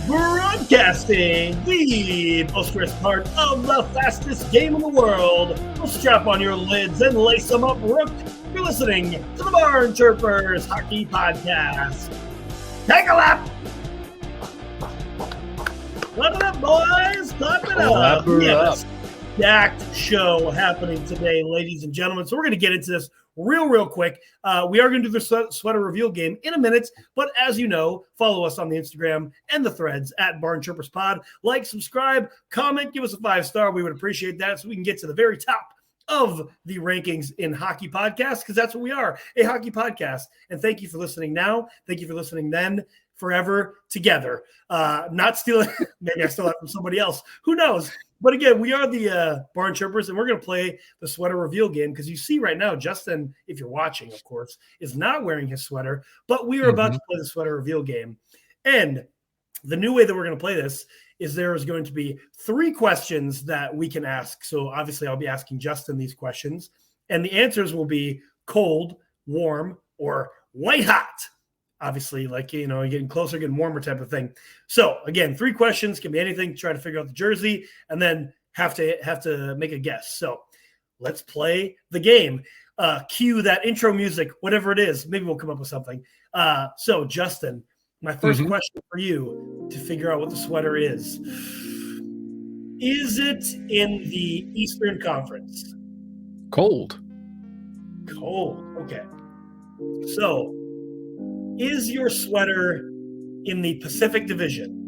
Broadcasting the post-race part of the fastest game in the world. So strap on your lids and lace them up, Rook. You're listening to the BarnChirpers Hockey Podcast. Take a lap. Clap it up, boys. Clap it up. We have a stacked show happening today, ladies and gentlemen. So we're going to get into this real quick. We are going to do the sweater reveal game in a minute, but as you know, follow us on the Instagram and the threads at BarnChirpersPod. Like, subscribe, comment, give us a 5-star. We would appreciate that so we can get to the very top of the rankings in hockey podcasts, because that's what we are, a hockey podcast. And thank you for listening now. Thank you for listening then. Forever together. Not stealing. Maybe I stole that from somebody else. Who knows? But again, we are the BarnChirpers, and we're going to play the sweater reveal game, because you see right now, Justin, if you're watching, of course, is not wearing his sweater, but we are about to play the sweater reveal game. And the new way that we're going to play this is there is going to be 3 questions that we can ask. So obviously I'll be asking Justin these questions, and the answers will be cold, warm, or white hot. Obviously, like, you know, getting closer, getting warmer type of thing. So again, 3 questions, can be anything, try to figure out the jersey, and then have to make a guess. So let's play the game. Cue that intro music, whatever it is. Maybe we'll come up with something. So Justin, my first question for you to figure out what the sweater is it in the Eastern Conference? Cold. Okay. So is your sweater in the Pacific Division?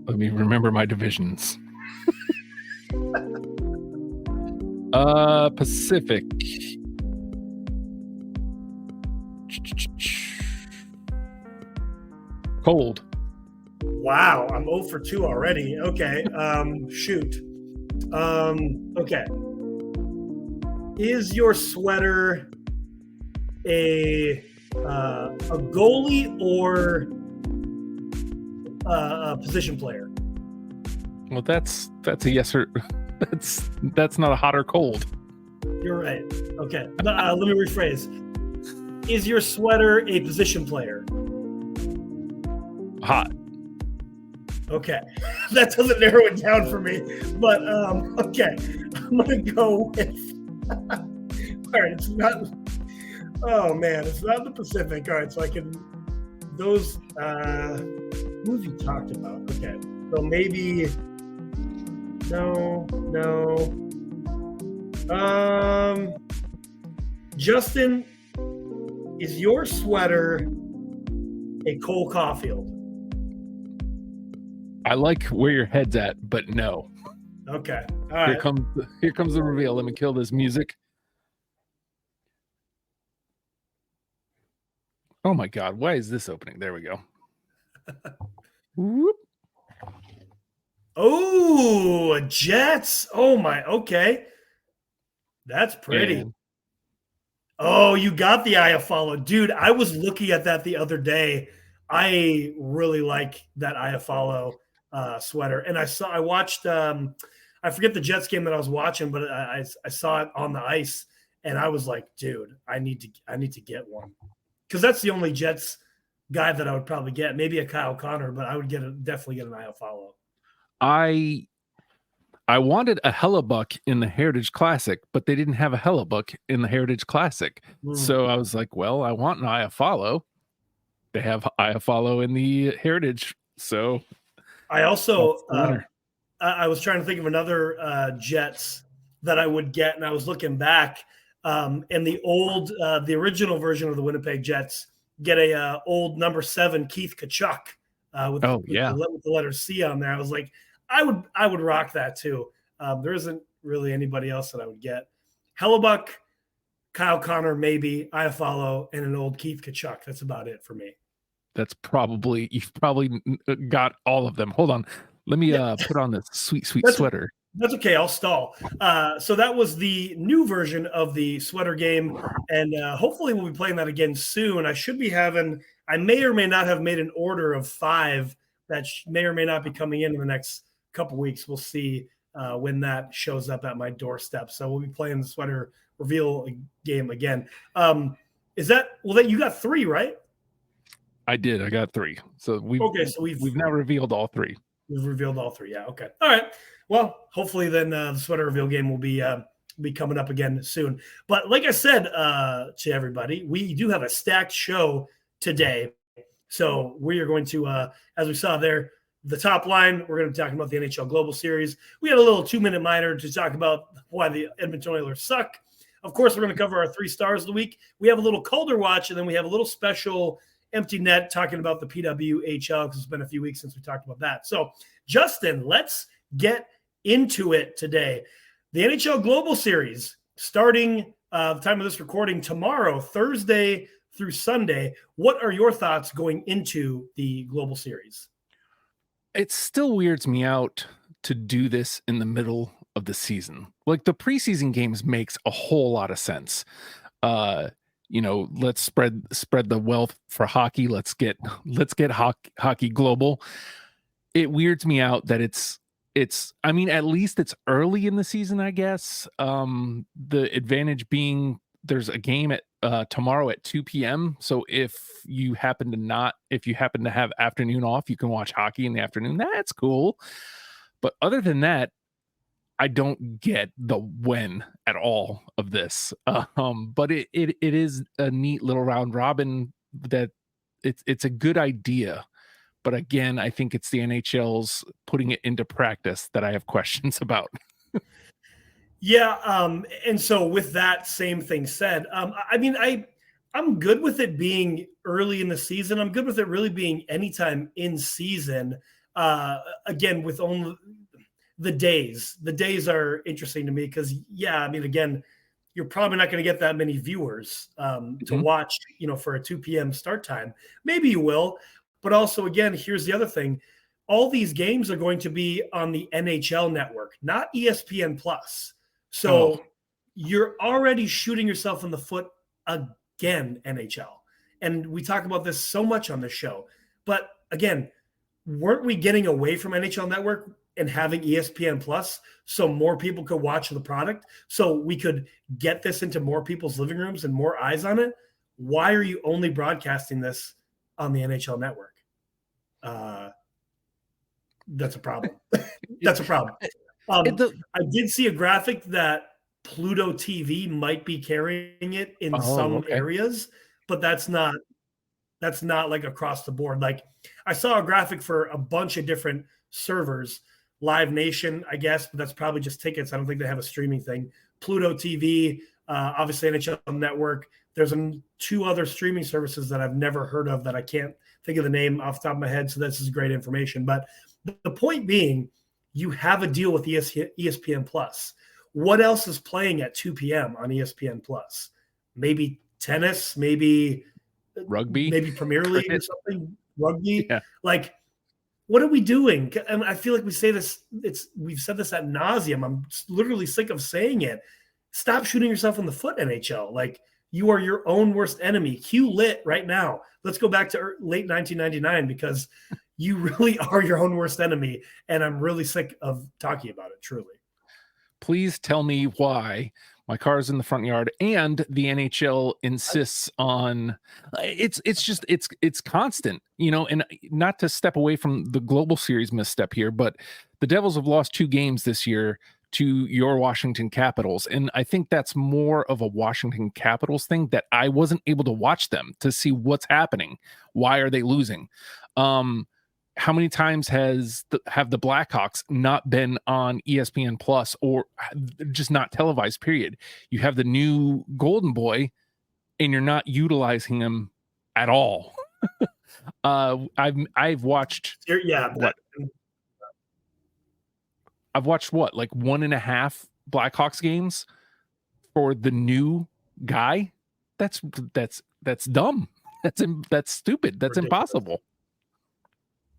Let me remember my divisions. Pacific. Cold. Wow, I'm 0 for 2 already. Okay, shoot. Okay. Is your sweater a goalie or a position player? Well, that's a yes or that's not a hot or cold. You're right. Okay, let me rephrase. Is your sweater a position player? Hot. Okay, that doesn't narrow it down for me, but okay, I'm gonna go with. All right, it's not. Oh man, it's not the Pacific. All right, so I can those who have you talked about? Okay, so maybe no. Justin, is your sweater a Cole Caulfield? I like where your head's at, but no. Okay, all right. Here comes the reveal. Let me kill this music. Oh my God, why is this opening? There we go. Whoop. Oh, Jets. Oh my, okay. That's pretty. And oh, you got the Iafallo. Dude, I was looking at that the other day. I really like that Iafallo sweater. And I watched I forget the Jets game that I was watching, but I saw it on the ice, and I was like, dude, I need to get one. Because that's the only Jets guy that I would probably get. Maybe a Kyle Connor, but I would definitely get an Iafallo. I wanted a Hellebuck in the Heritage Classic, but they didn't have a Hellebuck in the Heritage Classic. So I was like, well, I want an Iafallo. They have Iafallo in the Heritage. So I also I was trying to think of another Jets that I would get, and I was looking back. And the original version of the Winnipeg Jets get a old number 7 Keith Tkachuk with the letter C on there. I was like, I would rock that too. There isn't really anybody else that I would get. Hellebuck, Kyle Connor, maybe Iafallo, and an old Keith Tkachuk. That's about it for me. You've probably got all of them. Hold on. Let me put on this sweet sweater. That's okay. I'll stall. So that was the new version of the sweater game, and hopefully we'll be playing that again soon. I may or may not have made an order of 5 that may or may not be coming in the next couple weeks. We'll see when that shows up at my doorstep. So we'll be playing the sweater reveal game again. Is that you got 3, right? I did. I got 3. So we've now revealed all 3. We've revealed all 3. Yeah. Okay. All right. Well, hopefully then the sweater reveal game will be coming up again soon. But like I said to everybody, we do have a stacked show today. So we are going to, as we saw there, the top line, we're going to be talking about the NHL Global Series. We had a little 2-minute minor to talk about why the Edmonton Oilers suck. Of course, we're going to cover our 3 stars of the week. We have a little Calder watch, and then we have a little special empty net talking about the PWHL because it's been a few weeks since we talked about that. So, Justin, let's get into it today. The NHL Global Series starting the time of this recording tomorrow, Thursday through Sunday. What are your thoughts going into the Global Series? It still weirds me out to do this in the middle of the season. Like the preseason games makes a whole lot of sense. Let's spread the wealth for hockey. Let's get hockey global. It weirds me out that it's I mean, at least it's early in the season, I guess. The advantage being there's a game at tomorrow at 2 p.m. So if you happen to have afternoon off, you can watch hockey in the afternoon. That's cool. But other than that, I don't get the when at all of this. But it is a neat little round robin that it's a good idea. But again, I think it's the NHL's putting it into practice that I have questions about. Yeah, and so with that same thing said, I'm good with it being early in the season. I'm good with it really being anytime in season. Again, with only the days. The days are interesting to me because, again, you're probably not going to get that many viewers to watch, for a 2 p.m. start time. Maybe you will. But also, again, here's the other thing. All these games are going to be on the NHL network, not ESPN Plus. So you're already shooting yourself in the foot again, NHL. And we talk about this so much on this show. But again, weren't we getting away from NHL Network and having ESPN Plus so more people could watch the product, so we could get this into more people's living rooms and more eyes on it? Why are you only broadcasting this on the NHL Network? That's a problem. That's a problem. I did see a graphic that Pluto TV might be carrying it in some areas, but that's not like across the board. Like I saw a graphic for a bunch of different servers, Live Nation, I guess, but that's probably just tickets. I don't think they have a streaming thing. Pluto TV, obviously NHL Network. There's 2 other streaming services that I've never heard of that I can't think of the name off the top of my head. So this is great information. But the point being, you have a deal with ESPN Plus. What else is playing at 2 p.m. on ESPN Plus? Maybe tennis, maybe rugby, maybe Premier League or something. Rugby. Yeah. Like, what are we doing? I feel like we say this. We've said this ad nauseum. I'm literally sick of saying it. Stop shooting yourself in the foot, NHL. Like, you are your own worst enemy. Cue lit right now. Let's go back to late 1999 because you really are your own worst enemy. And I'm really sick of talking about it, truly. Please tell me why my car is in the front yard and the NHL insists on it's constant, and not to step away from the Global Series misstep here, but the Devils have lost 2 games this year to your Washington Capitals. And I think that's more of a Washington Capitals thing, that I wasn't able to watch them to see what's happening. Why are they losing? How many times have the Blackhawks not been on ESPN Plus or just not televised, period? You have the new Golden Boy and you're not utilizing him at all. I've watched I've watched like 1.5 Blackhawks games for the new guy. That's dumb. That's stupid. That's ridiculous. Impossible.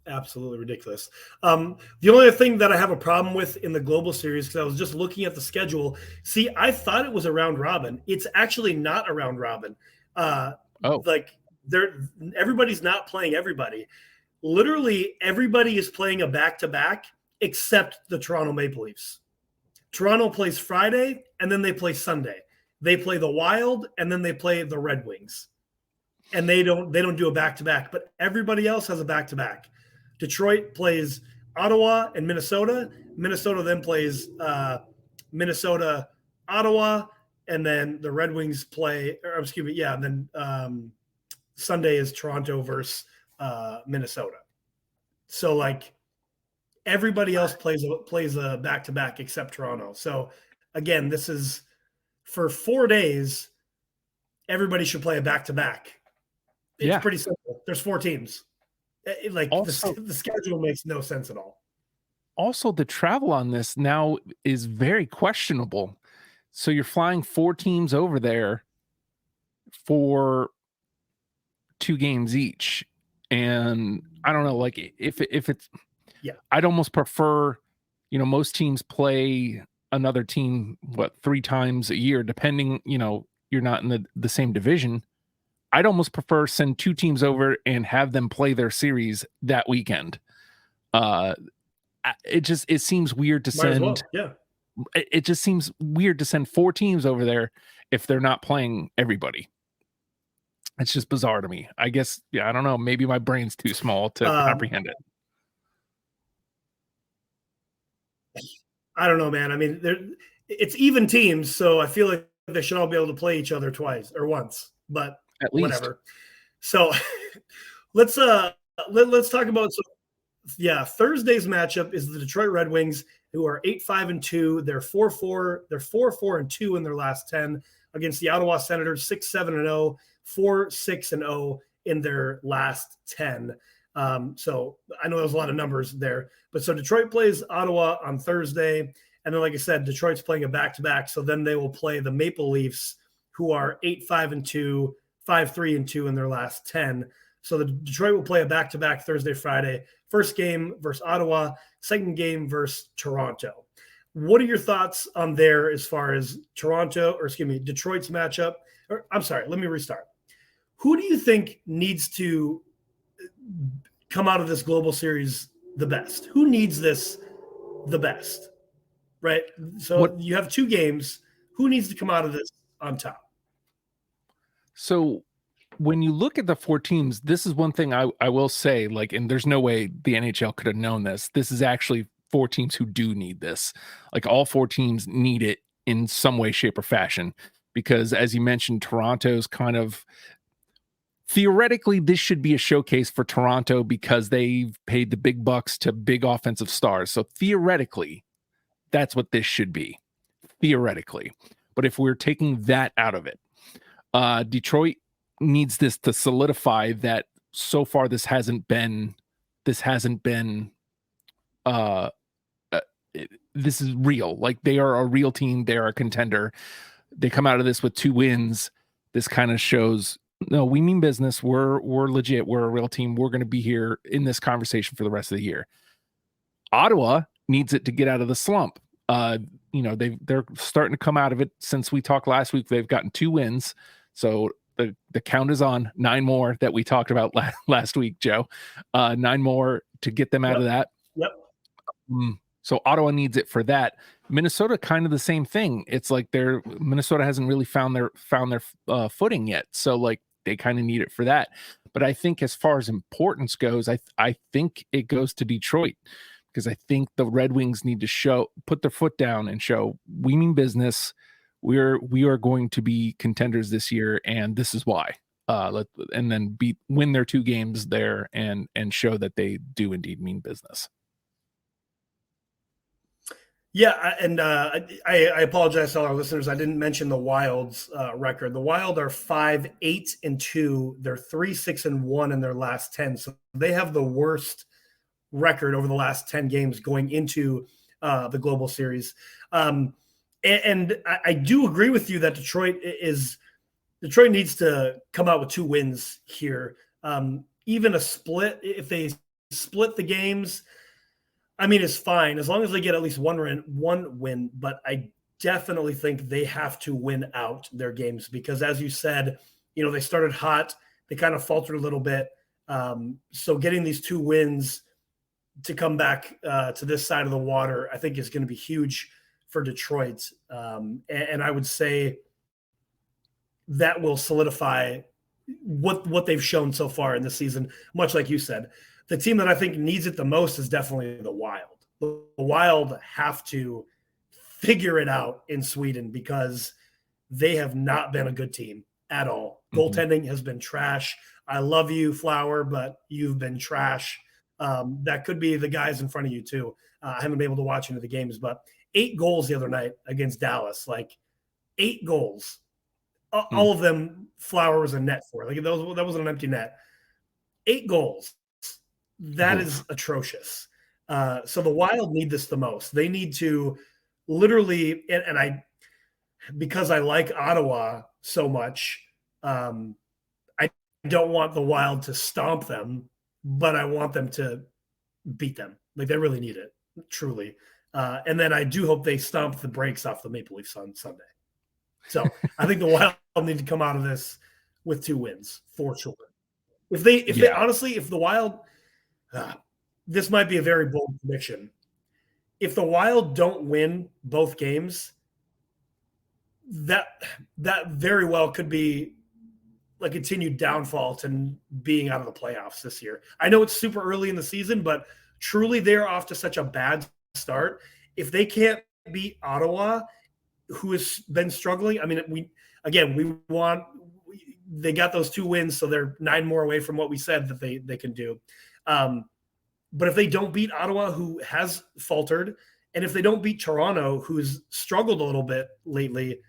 Absolutely ridiculous. The only other thing that I have a problem with in the Global Series, because I was just looking at the schedule. See, I thought it was a round robin. It's actually not a round robin. Like everybody's not playing everybody. Literally, everybody is playing a back-to-back except the Toronto Maple Leafs. Toronto plays Friday, and then they play Sunday. they play the Wild, and then they play the Red Wings. And they don't do a back-to-back, but everybody else has a back-to-back. Detroit plays Ottawa and Minnesota. Minnesota then plays Minnesota, Ottawa, and then the Red Wings play, and then Sunday is Toronto versus Minnesota. So like everybody else plays a back-to-back except Toronto. So again, this is for 4 days. Everybody should play a back-to-back. It's pretty simple. There's 4 teams. The schedule makes no sense at all. Also, the travel on this now is very questionable. So you're flying 4 teams over there for 2 games each. And I don't know, like if it's, I'd almost prefer, most teams play another team, 3 times a year, depending, you're not in the same division. I'd almost prefer send 2 teams over and have them play their series that weekend. It seems weird to send. It just seems weird to send 4 teams over there if they're not playing everybody. It's just bizarre to me. I guess, I don't know. Maybe my brain's too small to comprehend it. I don't know, man. I mean, it's even teams, so I feel like they should all be able to play each other twice or once, but at least. Whatever. So let's talk about Thursday's matchup is the Detroit Red Wings, who are 8-5-2. They're 4-4. They're 4-4-2 in their last 10 against the Ottawa Senators, 6-7-0, 4-6-0 in their last 10. So I know there's a lot of numbers there, but so Detroit plays Ottawa on Thursday. And then, like I said, Detroit's playing a back-to-back. So then they will play the Maple Leafs, who are 8-5-2, 5-3-2 in their last 10. So the Detroit will play a back-to-back Thursday, Friday. First game versus Ottawa, second game versus Toronto. What are your thoughts on there as far as Detroit's matchup? Let me restart. Who do you think needs to come out of this global series the best? Who needs this the best? Right? So you have 2 games. Who needs to come out of this on top? So when you look at the 4 teams, this is one thing I will say, and there's no way the NHL could have known this. This is actually 4 teams who do need this. Like all 4 teams need it in some way, shape, or fashion, because as you mentioned, Toronto's kind of theoretically, this should be a showcase for Toronto because they've paid the big bucks to big offensive stars. So theoretically, that's what this should be. Theoretically. But if we're taking that out of it, Detroit needs this to solidify that so far this hasn't been this is real. Like they are a real team. They are a contender. They come out of this with 2 wins. This kind of shows, no, we mean business. We're legit. We're a real team. We're going to be here in this conversation for the rest of the year. Ottawa needs it to get out of the slump. They're starting to come out of it. Since we talked last week, they've gotten 2 wins. So the count is on 9 more that we talked about last week, Joe. 9 more to get them out of that. Yep. So Ottawa needs it for that. Minnesota, kind of the same thing. It's like Minnesota hasn't really found their footing yet. So like they kind of need it for that. But I think as far as importance goes, I think it goes to Detroit, because I think the Red Wings need to put their foot down and show we mean business. We are going to be contenders this year, and this is why. And then win their 2 games there and show that they do indeed mean business. Yeah, and I apologize to all our listeners. I didn't mention the Wild's record. The Wild are 5-8-2. They're 3-6-1 in their last 10. So they have the worst record over the last 10 games going into the Global Series. And I do agree with you that Detroit needs to come out with 2 wins here. Even a split, if they split the games, I mean, it's fine as long as they get at least one win. But I definitely think they have to win out their games because, as you said, they started hot. They kind of faltered a little bit. So getting these 2 wins to come back to this side of the water, I think is going to be huge for Detroit. And I would say that will solidify what they've shown so far in the season. Much like you said, the team that I think needs it the most is definitely the Wild. The Wild have to figure it out in Sweden because they have not been a good team at all. Goaltending has been trash. I love you, Flower, but you've been trash. That could be the guys in front of you too. I haven't been able to watch any of the games, but 8 goals the other night against Dallas, like 8 goals. All of them, Flower was a net for. Like that wasn't an empty net. 8 goals. That is atrocious. So the Wild need this the most. They need to literally, and I, because I like Ottawa so much, I don't want the Wild to stomp them, but I want them to beat them. Like they really need it, truly. And then I do hope they stomp the brakes off the Maple Leafs on Sunday. So I think the Wild need to come out of this with 2 wins for sure. If they honestly, if the Wild, this might be a very bold prediction. If the Wild don't win both games, that very well could be a continued downfall to being out of the playoffs this year. I know it's super early in the season, but truly they're off to such a bad start. If they can't beat Ottawa, who has been struggling, I mean, they got those 2 wins, so they're 9 more away from what we said that they can do. But if they don't beat Ottawa, who has faltered, and if they don't beat Toronto, who's struggled a little bit lately,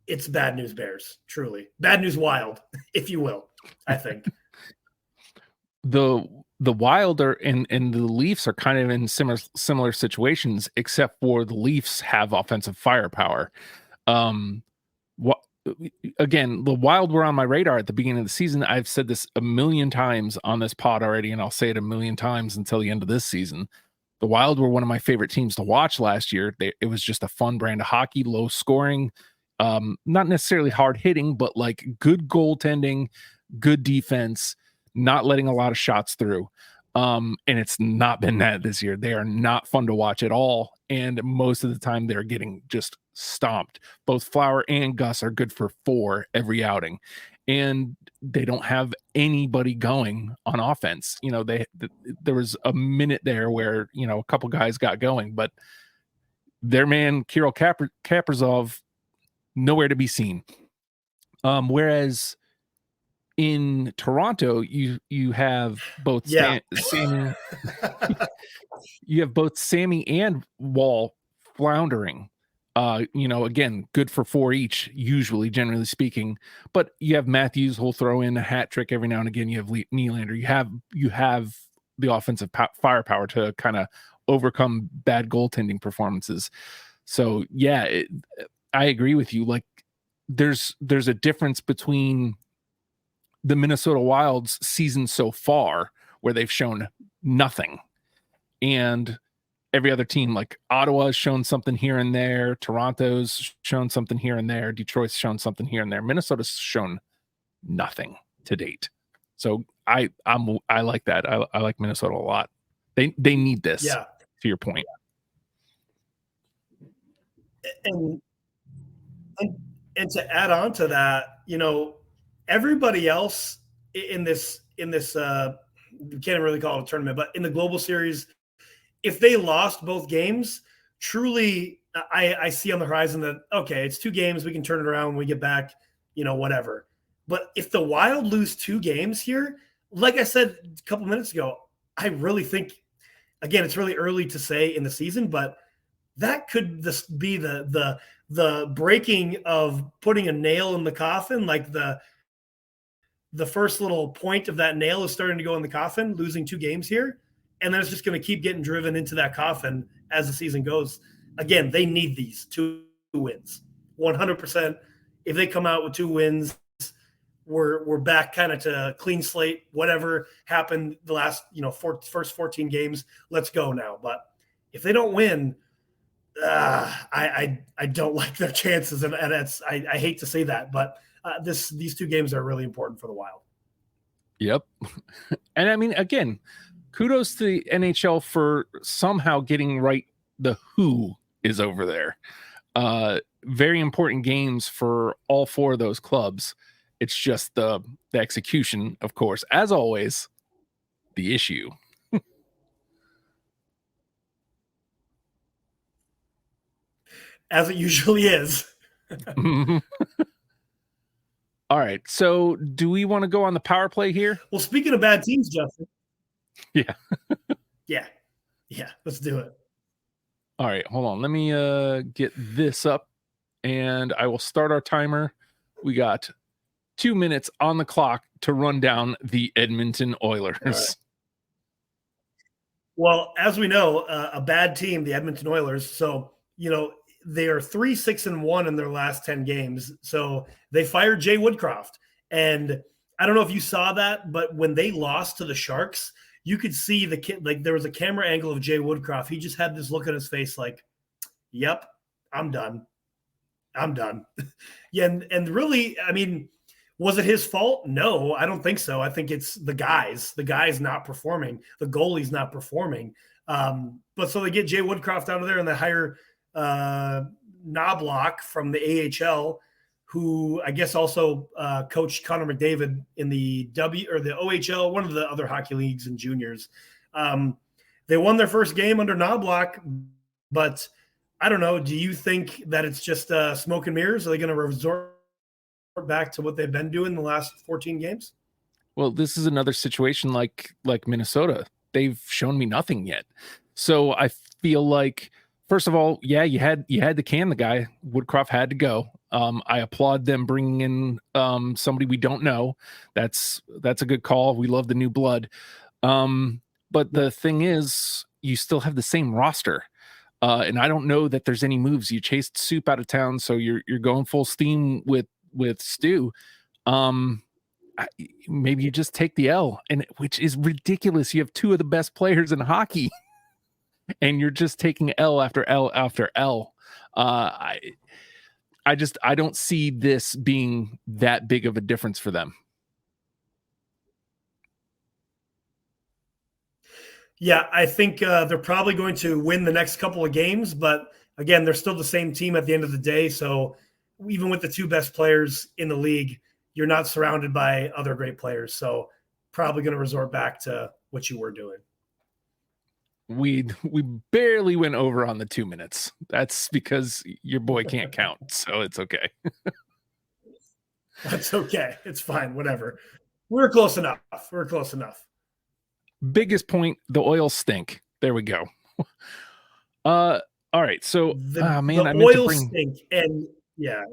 it's bad news Bears, truly. Bad news Wild, if you will, I think. The Wild and the Leafs are kind of in similar situations, except for the Leafs have offensive firepower. Again, the Wild were on my radar at the beginning of the season. I've said this a million times on this pod already, and I'll say it a million times until the end of this season. The Wild were one of my favorite teams to watch last year. It was just a fun brand of hockey, low scoring, not necessarily hard hitting, but like good goaltending, good defense, not letting a lot of shots through. And it's not been that this year. They are not fun to watch at all. And most of the time they're getting just stomped. Both Flower and Gus are good for 4 every outing. And they don't have anybody going on offense. You know, there was a minute there where, you know, a couple guys got going, but their man, Kirill Kaprizov, nowhere to be seen. Whereas in Toronto, you have both Sammy, you have both Sammy and Wall floundering. You know, again, good for 4 each, usually, generally speaking. But you have Matthews who'll throw in a hat trick every now and again. You have Nylander. You have the offensive firepower to kind of overcome bad goaltending performances. So yeah, I agree with you. Like there's a difference between the Minnesota Wild's season so far, where they've shown nothing, and every other team. Like Ottawa's shown something here and there, Toronto's shown something here and there, Detroit's shown something here and there. Minnesota's shown nothing to date. So I like that. I like Minnesota a lot. They need this. Yeah. To your point. And to add on to that, you know, everybody else in this we can't really call it a tournament, but in the Global Series, if they lost both games, truly I see on the horizon that, okay, it's 2 games, we can turn it around when we get back, you know, whatever. But if the Wild lose 2 games here, like I said a couple minutes ago, I really think, again, it's really early to say in the season, but that could be the breaking of putting a nail in the coffin, like the first little point of that nail is starting to go in the coffin, losing 2 games here. And then it's just going to keep getting driven into that coffin as the season goes. Again, they need these 2 wins, 100%. If they come out with 2 wins, we're back kind of to clean slate. Whatever happened the last, you know, first 14 games, let's go now. But if they don't win, I don't like their chances, and that's I hate to say that, but these 2 games are really important for the Wild. Yep. And I mean, again, kudos to the NHL for somehow getting right the who is over there. Very important games for all four of those clubs. It's just the execution, of course, as always, the issue. As it usually is. All right. So do we want to go on the power play here? Well, speaking of bad teams, Justin. Yeah. Yeah. Let's do it. All right. Hold on. Let me get this up and I will start our timer. We got 2 minutes on the clock to run down the Edmonton Oilers. Right. Well, as we know, a bad team, the Edmonton Oilers. So, they are 3-6-1 in their last 10 games. So they fired Jay Woodcroft. And I don't know if you saw that, but when they lost to the Sharks, you could see the kid, like there was a camera angle of Jay Woodcroft. He just had this look on his face like, yep, I'm done. Yeah. And really, I mean, was it his fault? No, I don't think so. I think it's the guys. The guy's not performing. The goalie's not performing. But so they get Jay Woodcroft out of there and they hire Knobloch from the AHL, who I guess also coached Connor McDavid in the OHL, one of the other hockey leagues and juniors. They won their first game under Knobloch, but I don't know. Do you think that it's just smoke and mirrors? Are they going to resort back to what they've been doing the last 14 games? Well, this is another situation like Minnesota. They've shown me nothing yet. So I feel like, first of all, yeah, you had to can the guy. Woodcroft had to go. I applaud them bringing in somebody we don't know. That's a good call. We love the new blood. But the thing is, you still have the same roster. And I don't know that there's any moves. You chased Soup out of town, so you're going full steam with Stu. Maybe you just take the L, and which is ridiculous. You have two of the best players in hockey, and you're just taking L after L after L. I don't see this being that big of a difference for them. Yeah, I think they're probably going to win the next couple of games, but again, they're still the same team at the end of the day. So even with the two best players in the league, you're not surrounded by other great players. So probably going to resort back to what you were doing. We barely went over on the 2 minutes. That's because your boy can't count, so it's okay. That's okay. It's fine. Whatever. We're close enough. Biggest point, the Oils stink. There we go. All right. So I meant to bring stink, and yeah.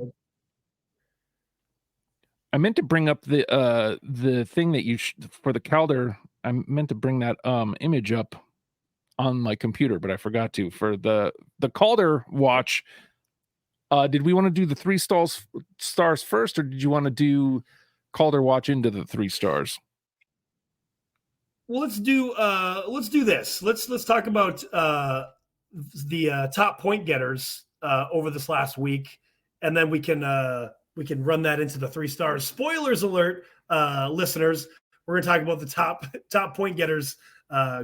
I meant to bring up the thing that for the Calder. I meant to bring that image up on my computer, but I forgot to. For the Calder watch, did we want to do the 3 stars first, or did you want to do Calder watch into the 3 stars? Well, let's do this. Let's talk about the top point getters over this last week, and then we can run that into the 3 stars. Spoilers alert, listeners. We're going to talk about the top point getters,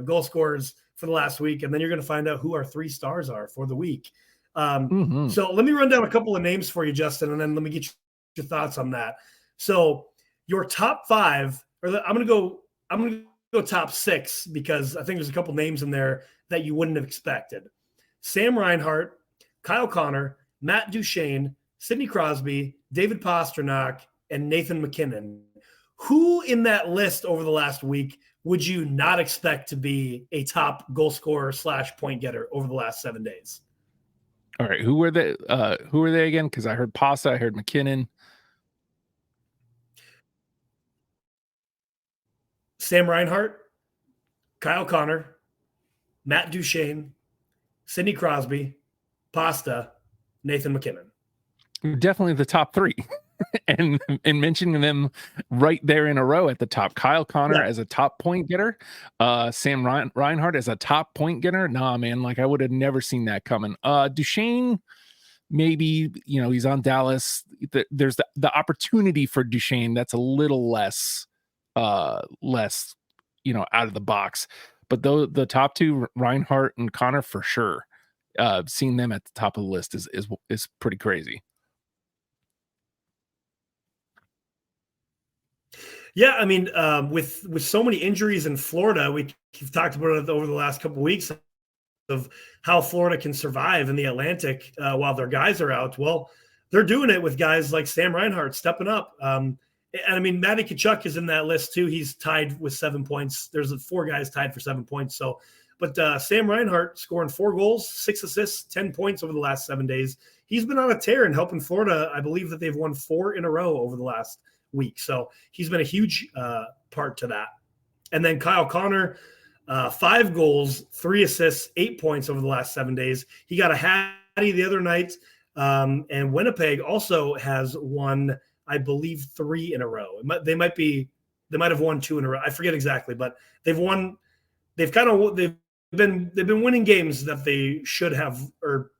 goal scorers for the last week, and then you're going to find out who our 3 stars are for the week. So let me run down a couple of names for you, Justin, and then let me get your thoughts on that. So your top 5, or I'm going to go top 6 because I think there's a couple names in there that you wouldn't have expected. Sam Reinhart, Kyle Connor, Matt Duchene, Sidney Crosby, David Pastrnak, and Nathan McKinnon. Who in that list over the last week would you not expect to be a top goal scorer / point getter over the last 7 days? All right. Who were they again? Because I heard Pasta, I heard McKinnon. Sam Reinhart, Kyle Connor, Matt Duchene, Sidney Crosby, Pasta, Nathan McKinnon. Definitely the top 3. and mentioning them right there in a row at the top. Kyle Connor as a top point getter, Sam Reinhart as a top point getter. Nah, man, like I would have never seen that coming. Duchene, maybe, he's on Dallas. There's the opportunity for Duchene that's a little less, out of the box. But though the top 2, Reinhart and Connor, for sure. seeing them at the top of the list is pretty crazy. Yeah, I mean, with so many injuries in Florida, we've talked about it over the last couple of weeks of how Florida can survive in the Atlantic while their guys are out. Well, they're doing it with guys like Sam Reinhart stepping up. And I mean, Matty Tkachuk is in that list too. He's tied with 7 points. There's 4 guys tied for 7 points. So, but Sam Reinhart scoring 4 goals, 6 assists, 10 points over the last 7 days. He's been on a tear and helping Florida. I believe that they've won 4 in a row over the last week. So he's been a huge part to that. And then Kyle Connor, 5 goals, 3 assists, 8 points over the last 7 days. He got a hattie the other night. And Winnipeg also has won, I believe, 3 in a row. They might have won 2 in a row. I forget exactly, but they've won. They've been winning games that they should have, or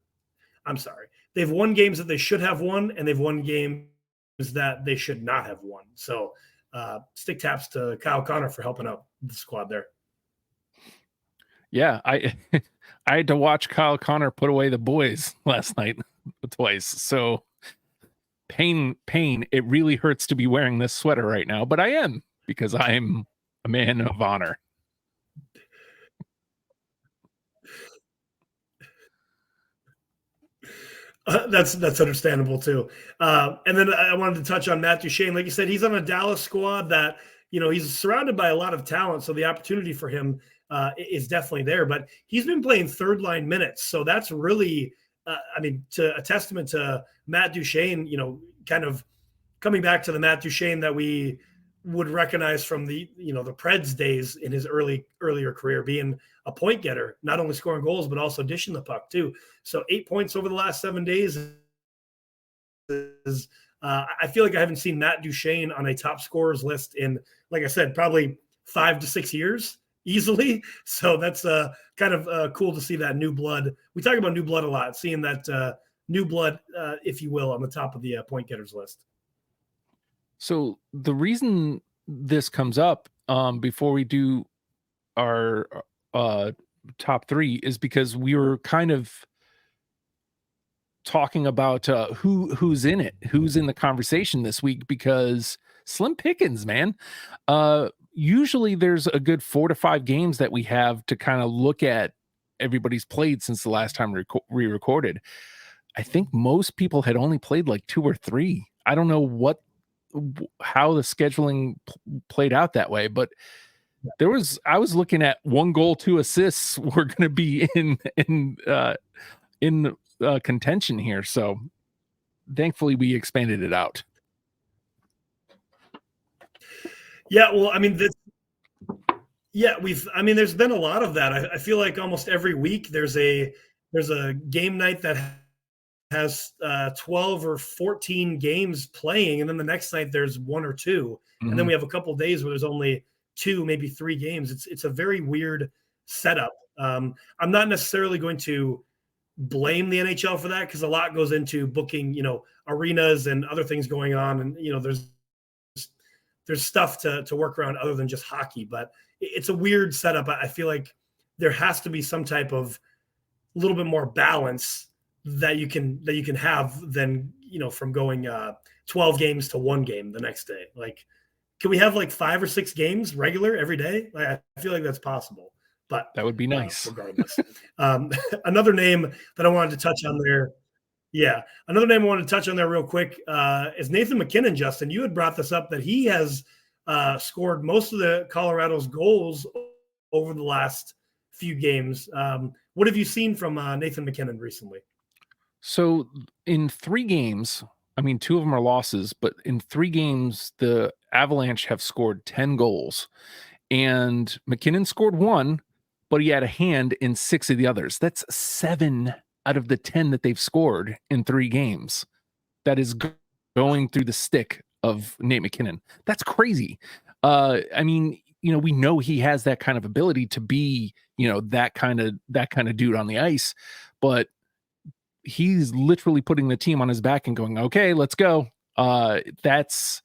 I'm sorry, they've won games that they should have won, and they've won games that they should not have won. So stick taps to Kyle Connor for helping out the squad there. Yeah, I had to watch Kyle Connor put away the boys last night twice. So pain. It really hurts to be wearing this sweater right now, but I am, because I'm a man of honor. That's understandable too. And then I wanted to touch on Matt Duchene. Like you said, he's on a Dallas squad that, he's surrounded by a lot of talent. So the opportunity for him is definitely there, but he's been playing third line minutes. So that's really, a testament to Matt Duchene, kind of coming back to the Matt Duchene that we would recognize from the Preds days in his earlier career, being a point getter, not only scoring goals, but also dishing the puck too. So 8 points over the last 7 days is, I feel like I haven't seen Matt Duchene on a top scorers list in, like I said, probably 5 to 6 years easily. So that's kind of cool to see that new blood. We talk about new blood a lot, seeing that new blood, if you will, on the top of the point getters list. So the reason this comes up before we do our top 3 is because we were kind of talking about who's in it, who's in the conversation this week, because slim pickings, man. Usually there's a good 4 to 5 games that we have to kind of look at everybody's played since the last time we recorded. I think most people had only played like 2 or 3. I don't know how the scheduling played out that way, but I was looking at 1 goal, 2 assists were going to be in contention here. So thankfully we expanded it out. Yeah. Well, there's been a lot of that. I feel like almost every week there's a game night that has 12 or 14 games playing, and then the next night there's 1 or 2, and then we have a couple of days where there's only 2, maybe 3 games. It's a very weird setup. I'm not necessarily going to blame the NHL for that, because a lot goes into booking, arenas and other things going on, and there's stuff to work around other than just hockey. But it's a weird setup. I feel like there has to be some type of a little bit more balance that you can have than, from going 12 games to 1 game the next day. Like, can we have like 5 or 6 games regular every day? Like, I feel like that's possible, but that would be nice. Regardless. Another name that I wanted to touch on there. Yeah. Another name I wanted to touch on there real quick is Nathan MacKinnon. Justin, you had brought this up, that he has scored most of the Colorado's goals over the last few games. What have you seen from Nathan MacKinnon recently? So in 3 games, 2 of them are losses, but in 3 games, the Avalanche have scored 10 goals, and MacKinnon scored 1, but he had a hand in 6 of the others. That's 7 out of the 10 that they've scored in 3 games. That is going through the stick of Nate MacKinnon. That's crazy. We know he has that kind of ability to be, that kind of dude on the ice, but he's literally putting the team on his back and going, okay, let's go. That's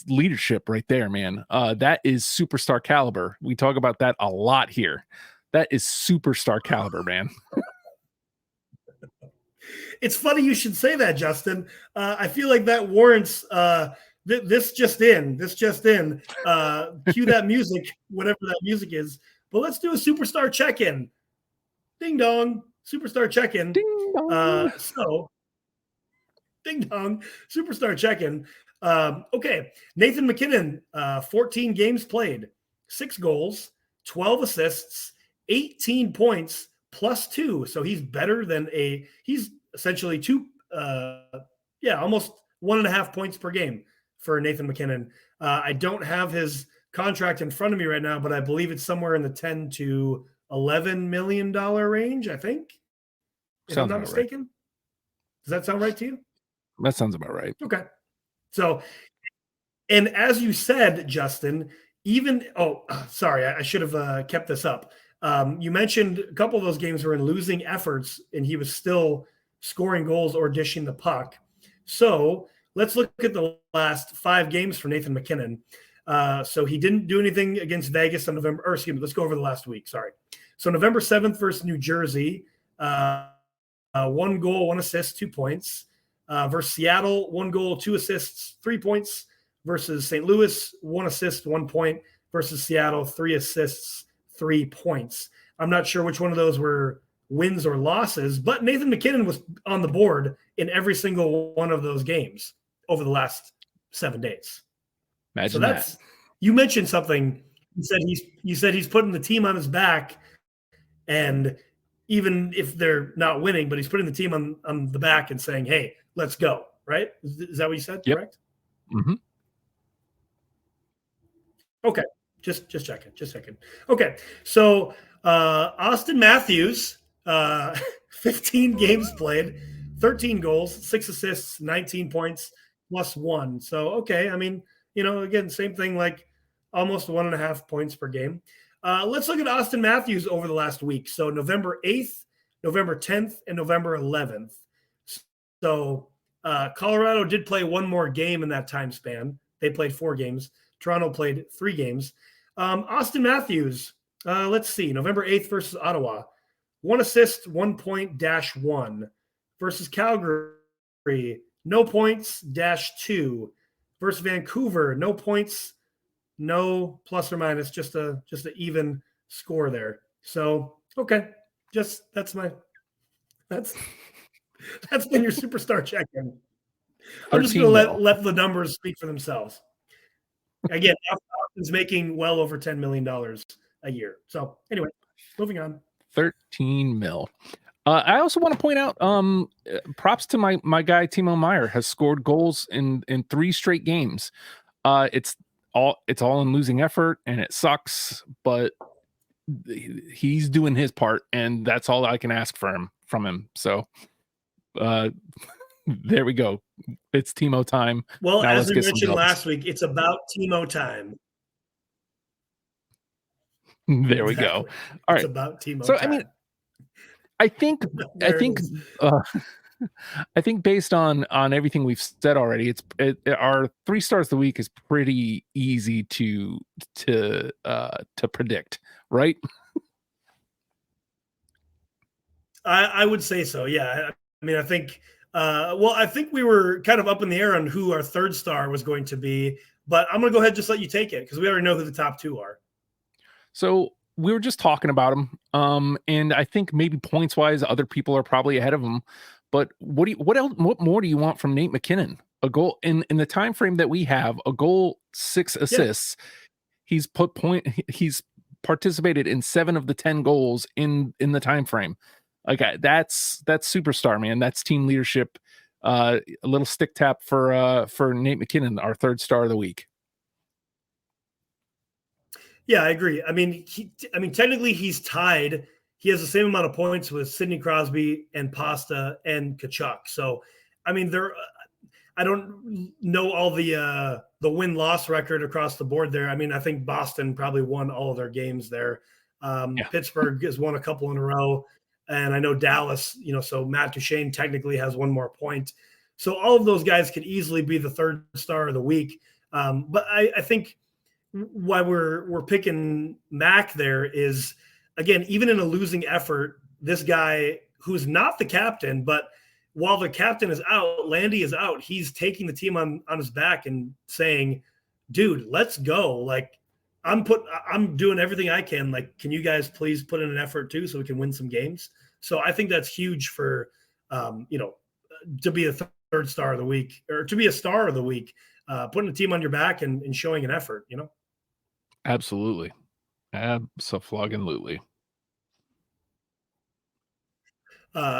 leadership right there, man. That is superstar caliber. We talk about that a lot here. That is superstar caliber, man. It's funny you should say that, Justin. I feel like that warrants this just in. Cue that music, whatever that music is. But let's do a superstar check-in. Ding dong, superstar check-in. Ding dong. Ding dong, superstar check-in. Okay, Nathan MacKinnon, 14 games played, 6 goals, 12 assists, 18 points, +2. So he's better than he's essentially almost 1.5 points per game for Nathan MacKinnon. I don't have his contract in front of me right now, but I believe it's somewhere in the $10 to $11 million range, I think. If I'm not mistaken. Right. Does that sound right to you? That sounds about right. Okay. So, and as you said, Justin, sorry, I should have kept this up. You mentioned a couple of those games were in losing efforts, and he was still scoring goals or dishing the puck. So let's look at the last 5 games for Nathan MacKinnon. So he didn't do anything against Vegas on November, or excuse me, let's go over the last week. Sorry. So November 7th versus New Jersey, 1 goal, 1 assist, 2 points. Versus Seattle, 1 goal, 2 assists, 3 points. Versus St. Louis, 1 assist, 1 point. Versus Seattle, 3 assists, 3 points. I'm not sure which one of those were wins or losses, but Nathan MacKinnon was on the board in every single one of those games over the last 7 days. Imagine so that. You mentioned something. You said he's putting the team on his back, and even if they're not winning, but he's putting the team on the back and saying, "Hey, let's go." Right? Is that what you said? Yep. Correct? Mm-hmm. Okay. Just checking. Okay. So Austin Matthews, 15 games played, 13 goals, 6 assists, 19 points, +1. So, okay. I mean, again, same thing, like almost 1.5 points per game. Let's look at Austin Matthews over the last week. So November 8th, November 10th, and November 11th. So Colorado did play 1 more game in that time span. They played 4 games. Toronto played 3 games. Austin Matthews, let's see, November 8th versus Ottawa, 1 assist, 1 point, -1. Versus Calgary, no points, -2. Versus Vancouver, no points, no plus or minus, just an even score there. So, okay, that's been your superstar check-in. I'm just going to let the numbers speak for themselves. Again, Austin's making well over $10 million a year. So anyway, moving on. 13 mil. I also want to point out, props to my guy Timo Meier has scored goals in 3 straight games. It's all in losing effort, and it sucks, but he's doing his part, and that's all I can ask from him. So, there we go. It's Timo time. Well, now as we mentioned last week, it's about Timo time. There we go. All right. It's about Timo so, time. I mean, I think based on everything we've said already, our 3 stars of the week is pretty easy to predict, right? I would say so. Yeah. I mean, I think we were kind of up in the air on who our 3rd star was going to be, but I'm going to go ahead and just let you take it because we already know who the top 2 are. So we were just talking about him, and I think maybe points wise, other people are probably ahead of him. But what more do you want from Nate MacKinnon? A goal in the time frame that we have, a goal, 6 assists. Yeah. He's participated in 7 of the 10 goals in the time frame. Like that's superstar, man. That's team leadership. A little stick tap for Nate MacKinnon, our 3rd star of the week. Yeah, I agree. I mean, technically he's tied. He has the same amount of points with Sidney Crosby and Pasta and Tkachuk. So, I mean, I don't know all the win-loss record across the board there. I mean, I think Boston probably won all of their games there. Pittsburgh has won a couple in a row. And I know Dallas, so Matt Duchene technically has 1 more point. So all of those guys could easily be the 3rd star of the week. But I think why we're picking Mac there is, again, even in a losing effort, this guy who's not the captain, but while the captain is out, Landy is out, he's taking the team on his back and saying, dude, let's go. Like, I'm doing everything I can. Like, can you guys please put in an effort too, so we can win some games? So I think that's huge for, to be a third star of the week, or to be a star of the week, putting a team on your back and showing an effort, Absolutely. Abso-flogging-lutely.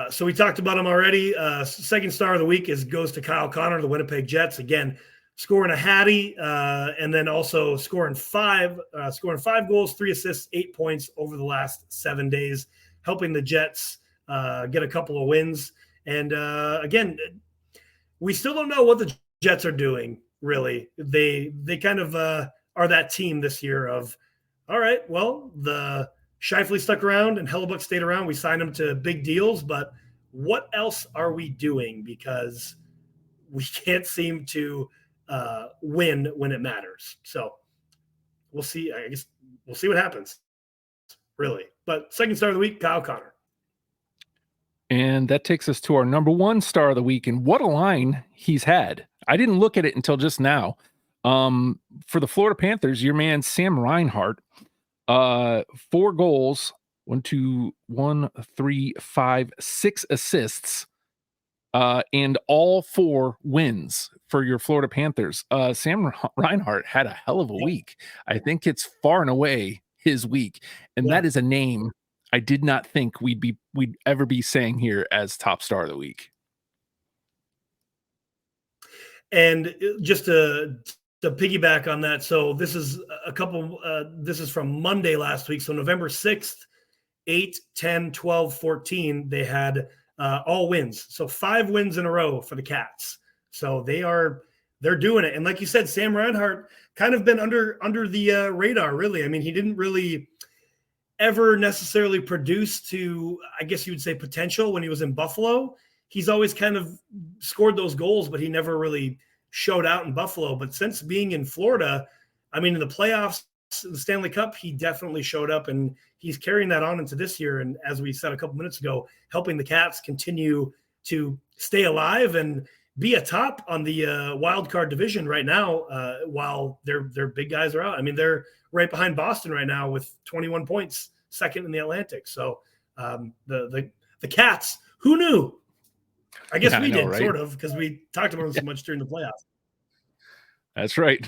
So we talked about him already. Second star of the week goes to Kyle Connor, the Winnipeg Jets. Again, scoring a hattie, and then also scoring five goals, 3 assists, 8 points over the last 7 days, helping the Jets get a couple of wins. And again, we still don't know what the Jets are doing, really. They kind of are that team this year of, all right, well, the Scheifele stuck around and Hellebuck stayed around. We signed him to big deals, but what else are we doing? Because we can't seem to win when it matters. So we'll see. I guess we'll see what happens, really. But second star of the week, Kyle Connor. And that takes us to our number 1 star of the week. And what a line he's had. I didn't look at it until just now. For the Florida Panthers, your man, Sam Reinhart, 4 goals, 6 assists, and all 4 wins for your Florida Panthers. Sam Reinhart had a hell of a week. I think it's far and away his week. And that is a name I did not think we'd ever be saying here as top star of the week. And just to piggyback on that, so this is this is from Monday last week. So November 6th, 8, 10, 12, 14, they had all wins. So 5 wins in a row for the Cats. So they're doing it. And like you said, Sam Reinhart kind of been under the radar, really. I mean, he didn't really ever necessarily produce to, I guess you would say, potential when he was in Buffalo. He's always kind of scored those goals, but he never really showed out in Buffalo. But since being in Florida, I mean, in the playoffs, the Stanley Cup, he definitely showed up, and he's carrying that on into this year. And as we said a couple minutes ago, helping the Cats continue to stay alive and be atop on the wild card division right now, while their big guys are out. I mean, they're right behind Boston right now with 21 points, second in the Atlantic. So the Cats, who knew? I guess we did, right? Sort of, because we talked about them so much during the playoffs. That's right.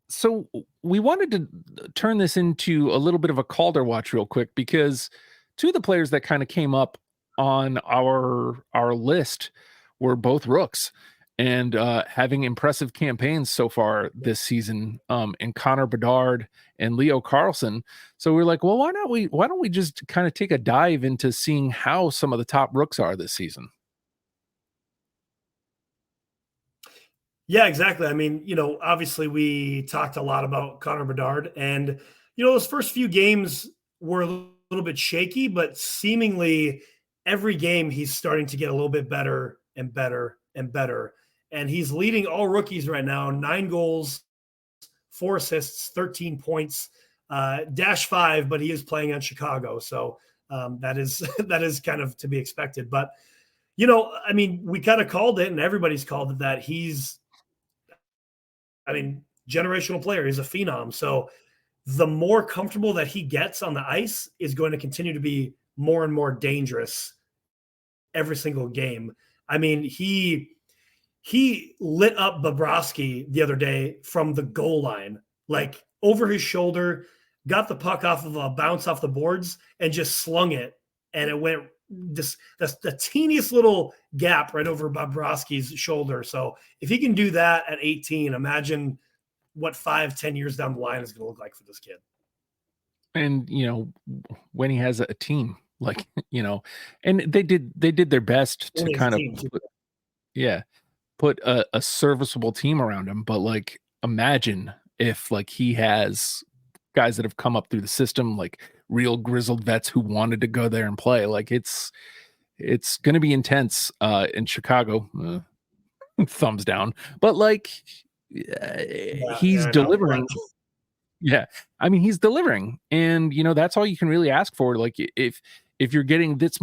So we wanted to turn this into a little bit of a Calder watch real quick, because 2 of the players that kind of came up on our list were both rooks and having impressive campaigns so far this season, in Connor Bedard and Leo Carlsson. So we're like, well, why don't we just kind of take a dive into seeing how some of the top rooks are this season? Yeah, exactly. I mean, obviously we talked a lot about Connor Bedard, and, those first few games were a little bit shaky, but seemingly every game he's starting to get a little bit better and better and better. And he's leading all rookies right now, 9 goals, 4 assists, 13 points, -5, but he is playing on Chicago. So that is kind of to be expected. But, I mean, we kind of called it, and everybody's called it, that he's, generational player. He's a phenom. So the more comfortable that he gets on the ice is going to continue to be more and more dangerous every single game. I mean, he lit up Bobrovsky the other day from the goal line, like over his shoulder, got the puck off of a bounce off the boards and just slung it. And it went the teeniest little gap right over Bobrovsky's shoulder. So if he can do that at 18, imagine what 5-10 years down the line is going to look like for this kid. And, when he has a team, like, and they did their best to kind of put a serviceable team around him. But like, imagine if like he has guys that have come up through the system, like real grizzled vets who wanted to go there and play. Like it's going to be intense in Chicago. Thumbs down. But like, he's delivering. Yeah. I mean, he's delivering, and that's all you can really ask for. Like if if you're getting this,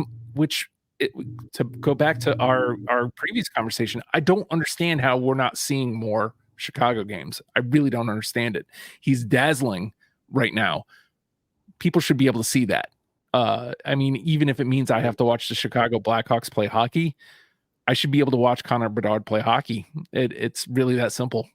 to go back to our previous conversation, I don't understand how we're not seeing more Chicago games. I really don't understand it. He's dazzling right now. People should be able to see that. I mean, even if it means I have to watch the Chicago Blackhawks play hockey, I should be able to watch Connor Bedard play hockey. It's really that simple.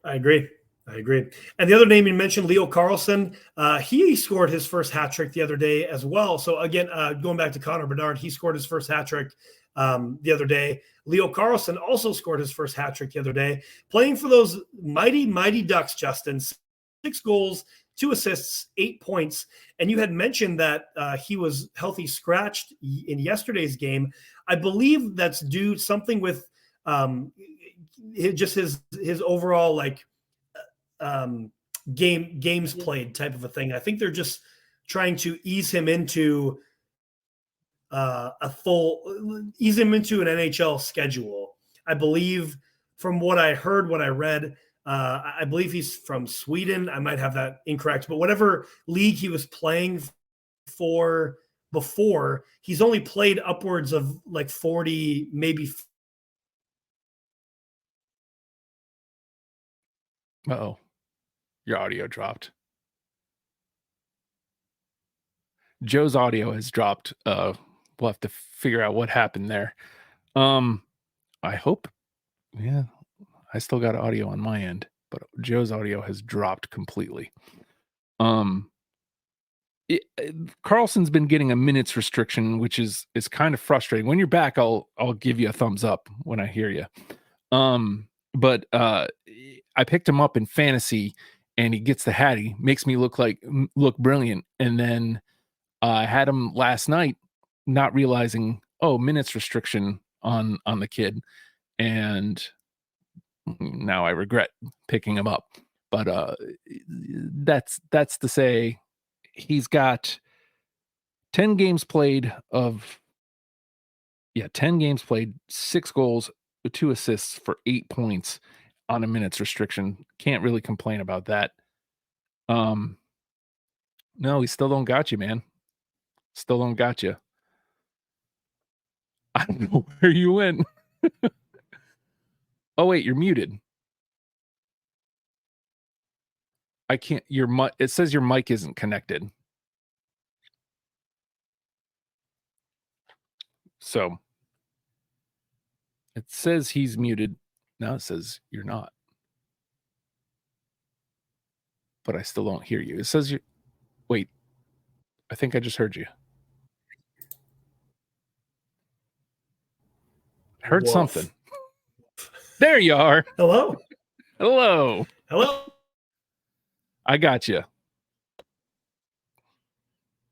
I agree. And the other name you mentioned, Leo Carlsson, he scored his first hat trick the other day as well. So again, going back to Connor Bedard, he scored his first hat trick the other day. Leo Carlsson also scored his first hat trick the other day, playing for those mighty, mighty Ducks, Justin. 6 goals, 2 assists, 8 points. And you had mentioned that he was healthy scratched in yesterday's game. I believe that's due something with just his overall games played type of a thing. I think they're just trying to ease him into an NHL schedule. I believe from what I heard, what I read, I believe he's from Sweden. I might have that incorrect, but whatever league he was playing for before, he's only played upwards of 40, maybe. Uh-oh. Your audio dropped. Joe's audio has dropped. We'll have to figure out what happened there. I hope. Yeah, I still got audio on my end, but Joe's audio has dropped completely. Carlson's been getting a minutes restriction, which is kind of frustrating. When you're back, I'll give you a thumbs up when I hear you. But I picked him up in fantasy, and he gets the Hattie, makes me look brilliant. And then I had him last night, not realizing, minutes restriction on the kid, and now I regret picking him up. But that's to say, he's got 10 games played, 6 goals, 2 assists for 8 points on a minutes restriction. Can't really complain about that. No, we still don't got you, man. Still don't got you. I don't know where you went. Oh wait, you're muted. I can't. It says your mic isn't connected. So it says he's muted. Now it says you're not. But I still don't hear you. It says you. Wait. I think I just heard you. I heard something. There you are. Hello. I got you.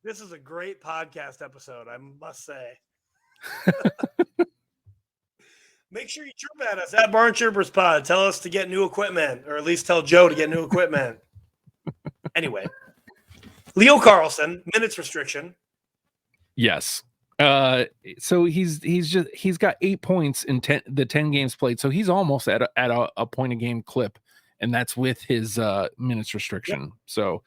This is a great podcast episode, I must say. Make sure you chirp at us at BarnChirpers Pod. Tell us to get new equipment, or at least tell Joe to get new equipment. Anyway, Leo Carlsson, minutes restriction. Yes. So he's got 8 points in 10 games played. So he's almost at a point a game clip, and that's with his minutes restriction. Yep. So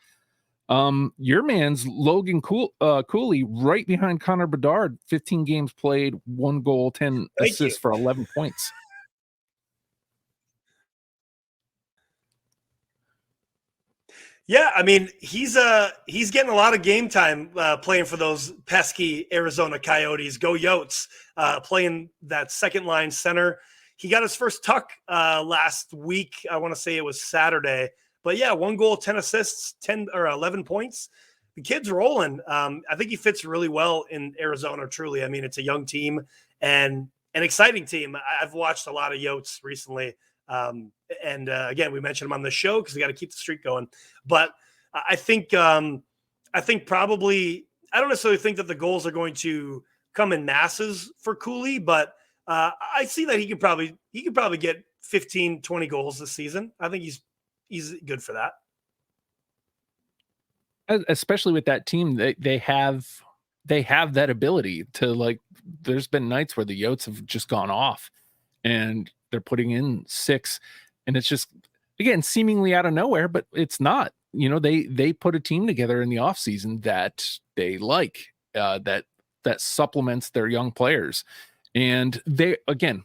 your man's Logan Cooley right behind Connor Bedard, 15 games played, 1 goal, 10 assists for 11 points. Yeah, I mean, he's getting a lot of game time playing for those pesky Arizona Coyotes. Go Yotes, playing that second line center. He got his first tuck last week. I want to say it was Saturday. But yeah, 1 goal, 10 assists, 10 or 11 points. The kid's rolling. I think he fits really well in Arizona, truly. I mean, it's a young team and an exciting team. I've watched a lot of Yotes recently. Again, we mentioned him on the show because we got to keep the streak going. But I think probably, I don't necessarily think that the goals are going to come in masses for Cooley, but I see that he could probably get 15, 20 goals this season. I think he's good for that. Especially with that team, they have that ability to, there's been nights where the Yotes have just gone off and they're putting in 6, and it's just, again, seemingly out of nowhere, but it's not. They put a team together in the offseason that they like, that supplements their young players. And they, again,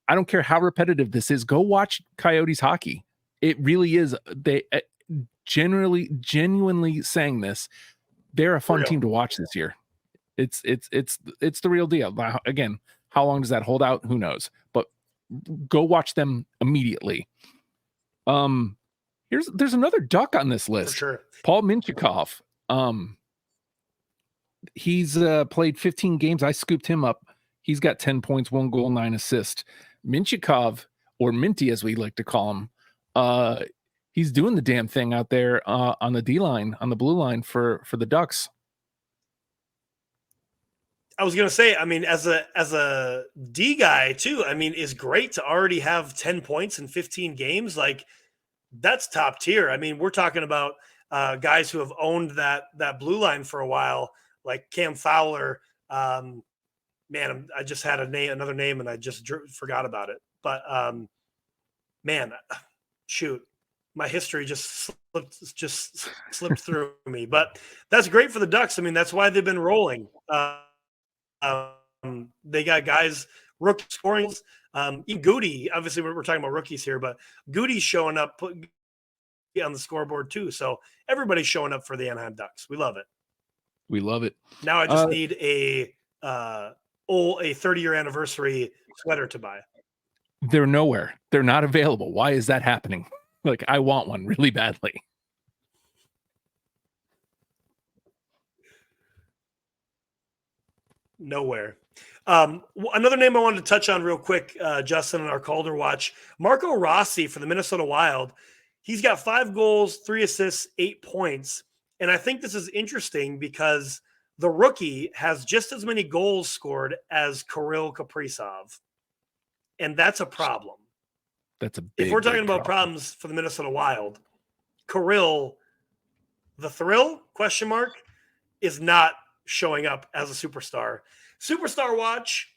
I don't care how repetitive this is. Go watch Coyotes hockey. It really is. They genuinely saying this. They're a fun team to watch this year. It's the real deal. Again, how long does that hold out? Who knows? But go watch them immediately. There's another Duck on this list. For sure. Paul Mintyukov. He's played 15 games. I scooped him up. He's got 10 points, 1 goal, 9 assists. Mintyukov, or Minty as we like to call him, he's doing the damn thing out there on the D line, on the blue line for the Ducks. I was going to say, I mean, as a D guy too, I mean, it's great to already have 10 points in 15 games. Like, that's top tier. I mean, we're talking about guys who have owned that blue line for a while, like Cam Fowler. Man, I just had another name and I just forgot about it. But man, shoot, my history just slipped through me. But that's great for the Ducks. I mean, that's why they've been rolling. They got guys, rookie scoring. Goody, obviously we're talking about rookies here, but Goody's showing up on the scoreboard too. So everybody's showing up for the Anaheim Ducks. We love it. We love it. Now I just need a 30-year anniversary sweater to buy. They're nowhere. They're not available. Why is that happening? Like, I want one really badly. Nowhere. Another name I wanted to touch on real quick, Justin, in our Calder watch, Marco Rossi for the Minnesota Wild. He's got 5 goals, 3 assists, 8 points. And I think this is interesting because the rookie has just as many goals scored as Kirill Kaprizov. And that's a problem. That's a big, if we're talking about problems for the Minnesota Wild, Kirill, the thrill, ? Is not showing up as a superstar. Superstar watch,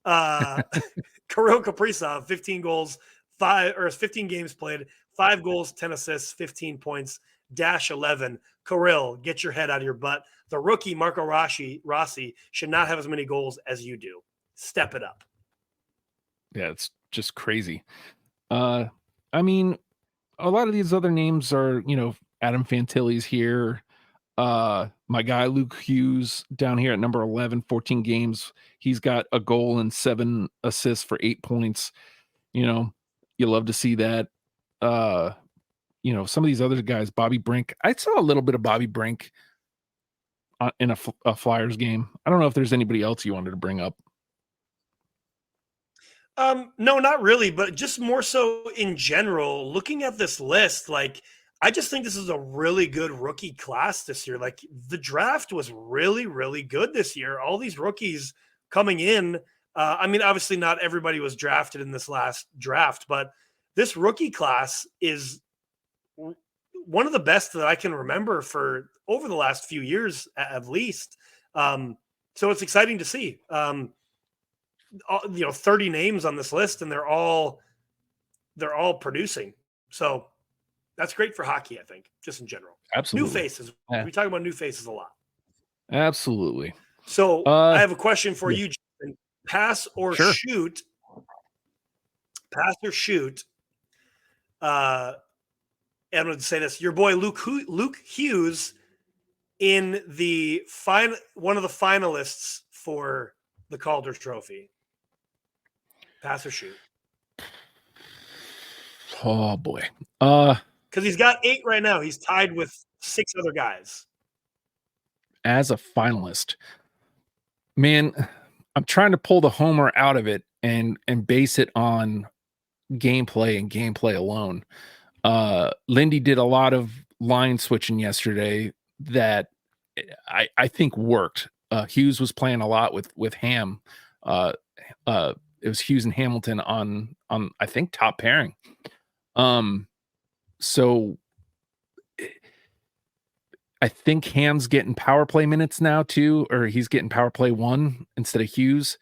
Kirill Kaprizov, 15 goals, 15 games played, 5 goals, 10 assists, 15 points, -11. Kirill, get your head out of your butt. The rookie, Marco Rossi, should not have as many goals as you do. Step it up. Yeah, it's just crazy. I mean, a lot of these other names are, Adam Fantilli's here. My guy, Luke Hughes, down here at number 11, 14 games. He's got a goal and 7 assists for 8 points. You love to see that. Some of these other guys, Bobby Brink. I saw a little bit of Bobby Brink in a Flyers game. I don't know if there's anybody else you wanted to bring up. No, not really, but just more so in general, looking at this list, like, I just think this is a really good rookie class this year. Like, the draft was really, really good this year. All these rookies coming in. I mean, obviously not everybody was drafted in this last draft, but this rookie class is one of the best that I can remember for over the last few years, at least. So it's exciting to see. 30 names on this list, and they're all producing. So that's great for hockey, I think, just in general. Absolutely. New faces. Yeah. We talk about new faces a lot. Absolutely. So I have a question for you, Jason. Pass or shoot? Pass or shoot? I'm going to say this. Your boy Luke Hughes in the one of the finalists for the Calder Trophy. Pass or shoot? Oh boy. Because he's got 8 right now. He's tied with 6 other guys. As a finalist, man, I'm trying to pull the homer out of it and base it on gameplay and gameplay alone. Lindy did a lot of line switching yesterday that I think worked. Hughes was playing a lot with Ham. It was Hughes and Hamilton on I think top pairing. So I think Ham's getting power play minutes now too, or he's getting power play 1 instead of Hughes.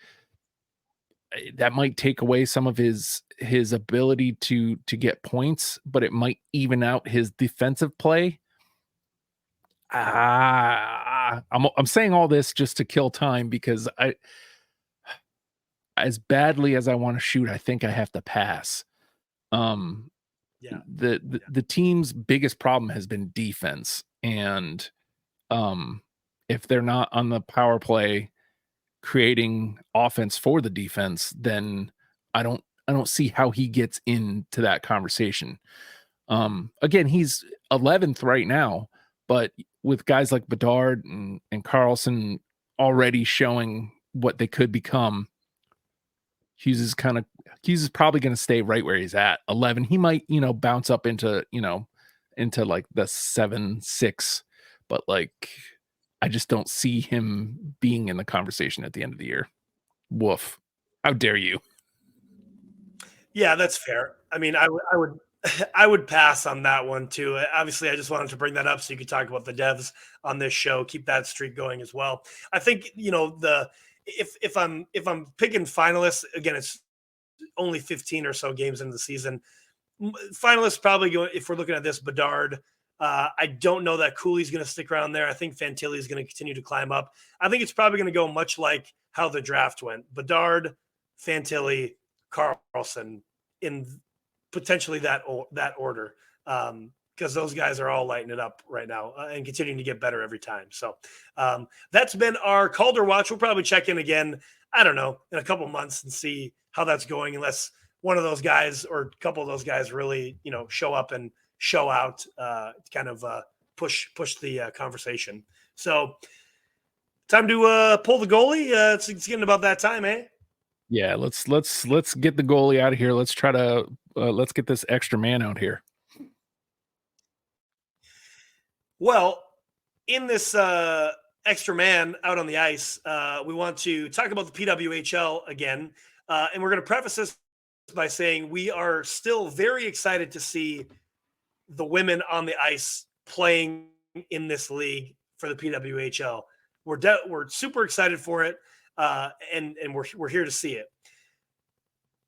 That might take away some of his ability to get points, but it might even out his defensive play. I'm saying all this just to kill time because as badly as I want to shoot, I think I have to pass. The team's biggest problem has been defense, and if they're not on the power play creating offense for the defense, then I don't see how he gets into that conversation. Again, he's 11th right now, but with guys like Bedard and Carlson already showing what they could become, Hughes is probably going to stay right where he's at 11. He might, bounce up into like the 7-6, but like, I just don't see him being in the conversation at the end of the year. Woof. How dare you? Yeah, that's fair. I mean, I would pass on that one too. Obviously, I just wanted to bring that up so you could talk about the devs on this show, keep that streak going as well. I think, if I'm picking finalists, again, it's only 15 or so games into the season. Finalists probably go, if we're looking at this, Bedard. I don't know that Cooley's going to stick around there. I think Fantilli is going to continue to climb up. I think it's probably going to go much like how the draft went. Bedard, Fantilli, Carlson, in potentially that order, because those guys are all lighting it up right now and continuing to get better every time. So that's been our Calder Watch. We'll probably check in again, I don't know, in a couple months and see how that's going, unless one of those guys or a couple of those guys really, show up and show out, kind of push the conversation. So time to pull the goalie. It's getting about that time, eh? Yeah, let's get the goalie out of here. Let's try to let's get this extra man out here. Well, in this extra man out on the ice, we want to talk about the PWHL again, and we're going to preface this by saying we are still very excited to see the women on the ice playing in this league for the PWHL. We're super excited for it, and we're here to see it.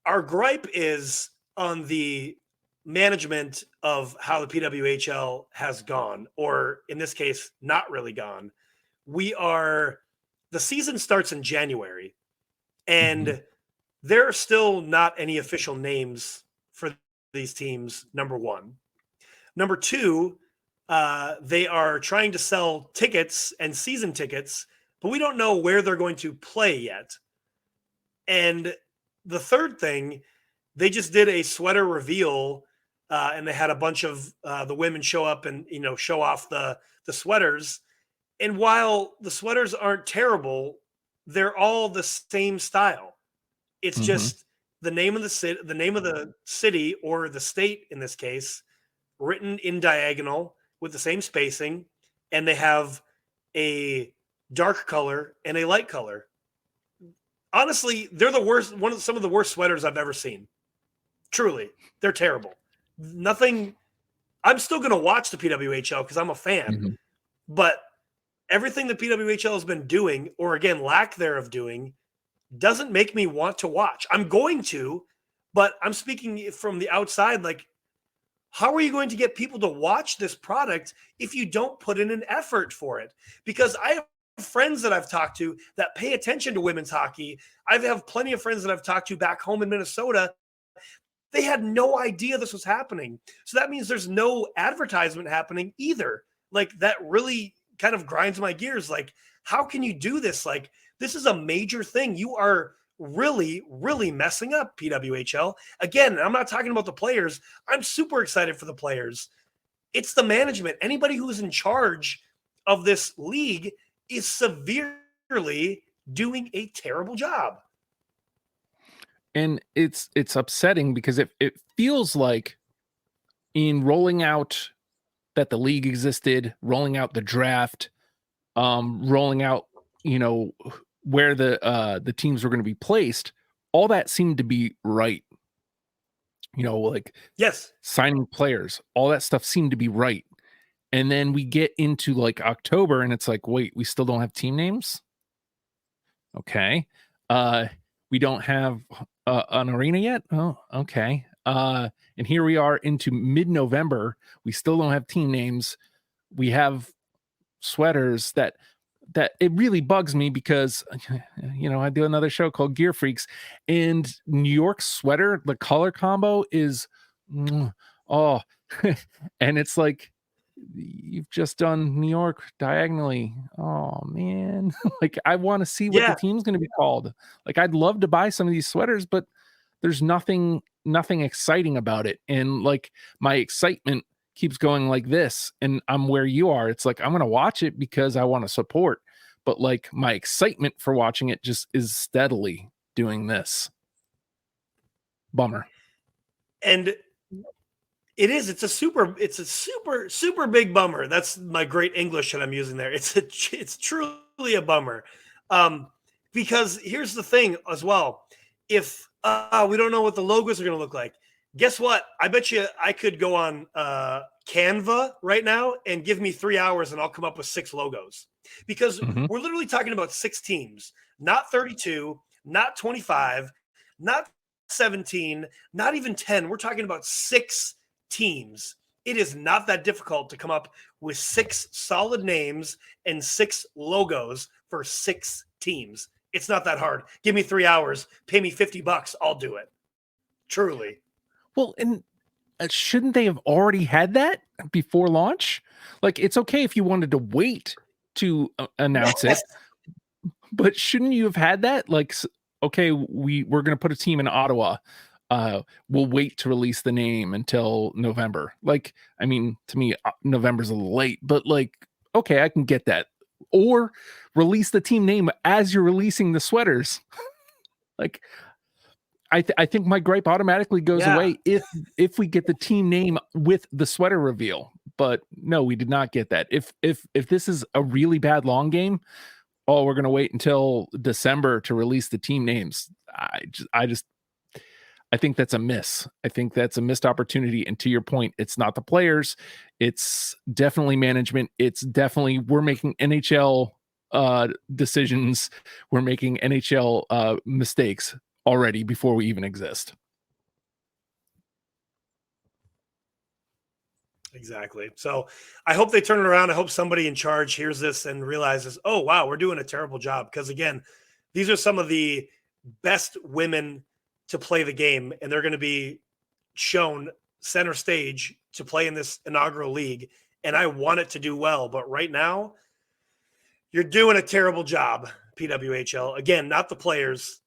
Our gripe is on the management of how the PWHL has gone, or in this case, not really gone. The season starts in January, and there are still not any official names for these teams, number one. Number two, they are trying to sell tickets and season tickets, but we don't know where they're going to play yet. And the third thing, they just did a sweater reveal, and they had a bunch of the women show up and show off the sweaters. And while the sweaters aren't terrible, they're all the same style. It's just the name of the city or the state in this case, written in diagonal with the same spacing, and they have a dark color and a light color. Honestly, they're the worst. Some of the worst sweaters I've ever seen. Truly, they're terrible. Nothing. I'm still going to watch the PWHL because I'm a fan, but everything the PWHL has been doing, or again, lack thereof doing, doesn't make me want to watch. I'm going to, but I'm speaking from the outside. Like, how are you going to get people to watch this product if you don't put in an effort for it? Because I have friends that I've talked to that pay attention to women's hockey. I have plenty of friends that I've talked to back home in Minnesota. They had no idea this was happening. So that means there's no advertisement happening either. Like, that really kind of grinds my gears. Like, how can you do this? Like, this is a major thing. You are really, really messing up, PWHL. Again, I'm not talking about the players. I'm super excited for the players. It's the management. Anybody who is in charge of this league is severely doing a terrible job. And it's upsetting because it feels like in rolling out that the league existed, rolling out the draft, rolling out, where the teams were going to be placed, all that seemed to be right. Like, yes, signing players, all that stuff seemed to be right. And then we get into like October and it's like, wait, we still don't have team names. Okay. We don't have an arena yet. Oh, okay. And here we are into mid-November. We still don't have team names. We have sweaters that that it really bugs me because, I do another show called Gear Freaks, and New York sweater, the color combo is, oh, and it's like, you've just done New York diagonally. Oh man. Like, I want to see what the team's going to be called. Like, I'd love to buy some of these sweaters, but there's nothing exciting about it. And like, my excitement keeps going like this, and I'm where you are. It's like, I'm going to watch it because I want to support, but like, my excitement for watching it just is steadily doing this. Bummer. And it's a super big bummer. That's my great English that I'm using there. It's truly a bummer. Because here's the thing as well. If we don't know what the logos are going to look like, guess what? I bet you I could go on Canva right now and give me 3 hours and I'll come up with 6 logos, because we're literally talking about 6 teams, not 32, not 25, not 17, not even 10. We're talking about 6 teams. It is not that difficult to come up with 6 solid names and 6 logos for 6 teams. It's not that hard. Give me 3 hours, pay me $50, I'll do it. Truly. Well, and shouldn't they have already had that before launch? Like, it's okay if you wanted to wait to announce it, but shouldn't you have had that? Like, okay, we're going to put a team in Ottawa. We'll wait to release the name until November. Like, I mean, to me, November's a little late, but like, okay, I can get that. Or release the team name as you're releasing the sweaters. Like, I think my gripe automatically goes away if we get the team name with the sweater reveal. But no, we did not get that. If this is a really bad long game, we're going to wait until December to release the team names. I think that's a miss. I think that's a missed opportunity. And to your point, it's not the players. It's definitely management. It's definitely, we're making NHL decisions. We're making NHL mistakes already before we even exist. Exactly. So I hope they turn it around. I hope somebody in charge hears this and realizes, oh, wow, we're doing a terrible job. Because again, these are some of the best women to play the game, and they're going to be shown center stage to play in this inaugural league. And I want it to do well. But right now, you're doing a terrible job, PWHL. Again, not the players,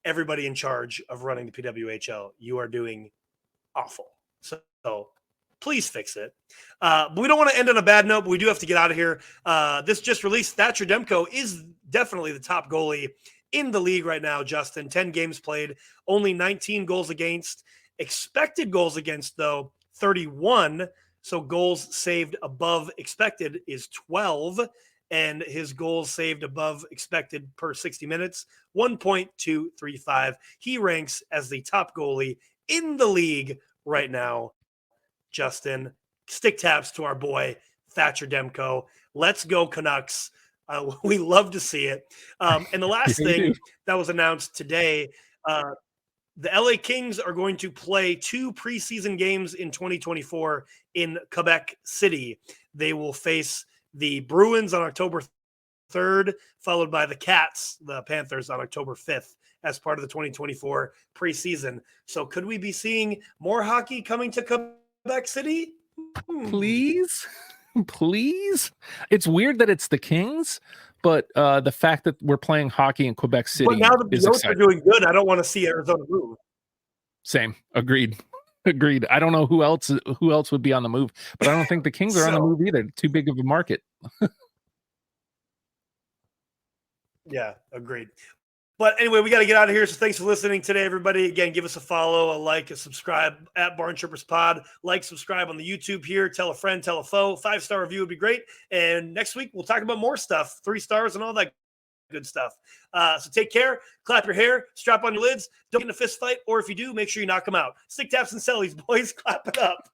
everybody in charge of running the PWHL. You are doing awful. So please fix it. But we don't want to end on a bad note, but we do have to get out of here. This just released. Thatcher Demko is definitely the top goalie in the league right now, Justin. 10 games played, only 19 goals against. Expected goals against, though, 31. So goals saved above expected is 12. And his goals saved above expected per 60 minutes, 1.235. He ranks as the top goalie in the league right now. Justin, stick taps to our boy Thatcher Demko. Let's go Canucks. We love to see it. And the last thing that was announced today, the LA Kings are going to play 2 preseason games in 2024 in Quebec City. They will face the Bruins on October 3rd, followed by the Cats, the Panthers, on October 5th as part of the 2024 preseason. So could we be seeing more hockey coming to Quebec City? Please? Please? It's weird that it's the Kings, but the fact that we're playing hockey in Quebec City but now that the Oilers are doing good, I don't want to see Arizona move. Same. Agreed. I don't know who else would be on the move, but I don't think the Kings are on the move either. Too big of a market. Yeah, agreed. But anyway, we got to get out of here. So thanks for listening today, everybody. Again, give us a follow, a like, a subscribe at BarnChirpers Pod. Like, subscribe on the YouTube here. Tell a friend, tell a foe. 5-star review would be great. And next week, we'll talk about more stuff, 3 stars and all that good stuff. So take care. Clap your hair. Strap on your lids. Don't get in a fist fight. Or if you do, make sure you knock them out. Stick taps and sellies, boys. Clap it up.